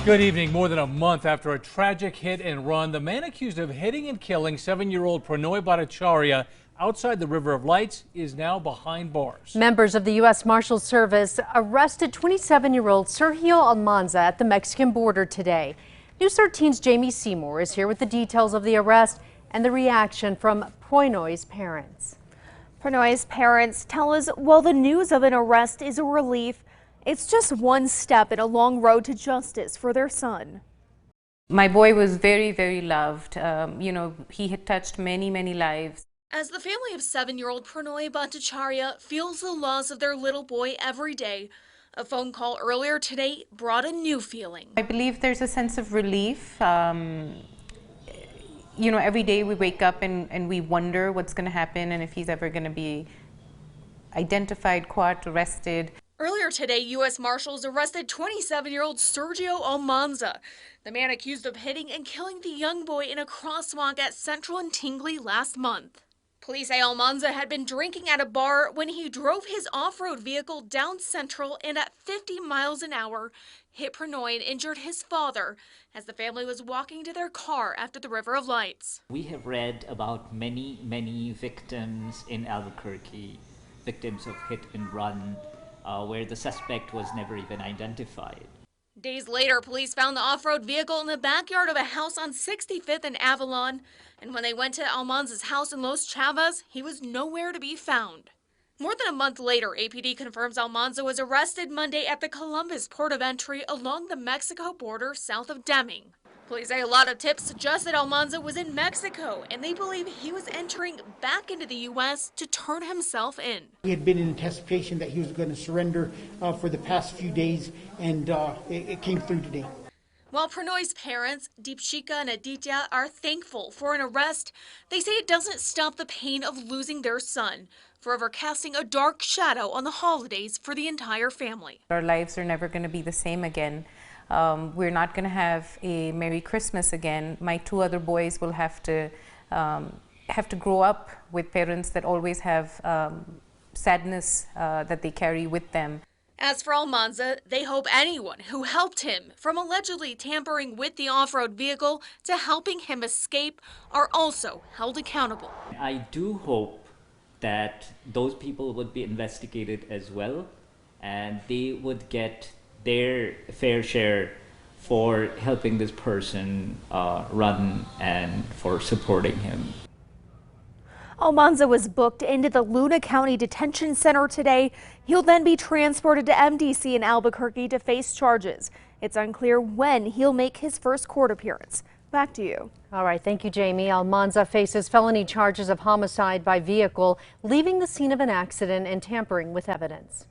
Good evening. More than a month after a tragic hit and run, the man accused of hitting and killing 7-year-old Pranay Bhattacharya outside the River of Lights is now behind bars. Members of the U.S. Marshals Service arrested 27-year-old Sergio Almanza at the Mexican border today. News 13's Jamie Seymour is here with the details of the arrest and the reaction from Pranay's parents. Pranay's parents tell us while the news of an arrest is a relief, it's just one step in a long road to justice for their son. My boy was very, very loved. He had touched many, many lives. As the family of 7-year-old Pranay Bhattacharya feels the loss of their little boy every day, a phone call earlier today brought a new feeling. I believe there's a sense of relief. Every day we wake up and we wonder what's going to happen and if he's ever going to be identified, caught, arrested. Earlier today, U.S. Marshals arrested 27-year-old Sergio Almanza, the man accused of hitting and killing the young boy in a crosswalk at Central and Tingley last month. Police say Almanza had been drinking at a bar when he drove his off-road vehicle down Central and at 50 miles an hour, hit Pranay and injured his father as the family was walking to their car after the River of Lights. We have read about many, many victims in Albuquerque, victims of hit and run, where the suspect was never even identified. Days later, police found the off-road vehicle in the backyard of a house on 65th and Avalon, and when they went to Almanza's house in Los Chavas, he was nowhere to be found. More than a month later, APD confirms Almanza was arrested Monday at the Columbus port of entry along the Mexico border south of Deming. Police say a lot of tips suggest that Almanza was in Mexico, and they believe he was entering back into the U.S. to turn himself in. He had been in anticipation that he was going to surrender for the past few days, and it came through today. While Pranay's parents, Deepshika and Aditya, are thankful for an arrest, they say it doesn't stop the pain of losing their son, forever casting a dark shadow on the holidays for the entire family. Our lives are never going to be the same again. We're not going to have a Merry Christmas again. My 2 other boys will have to grow up with parents that always have sadness that they carry with them. As for Almanza, they hope anyone who helped him, from allegedly tampering with the off-road vehicle to helping him escape, are also held accountable. I do hope that those people would be investigated as well, and they would get their fair share for helping this person run and for supporting him. Almanza was booked into the Luna County Detention Center today. He'll then be transported to MDC in Albuquerque to face charges. It's unclear when he'll make his first court appearance. Back to you. All right. Thank you, Jamie. Almanza faces felony charges of homicide by vehicle, leaving the scene of an accident and tampering with evidence.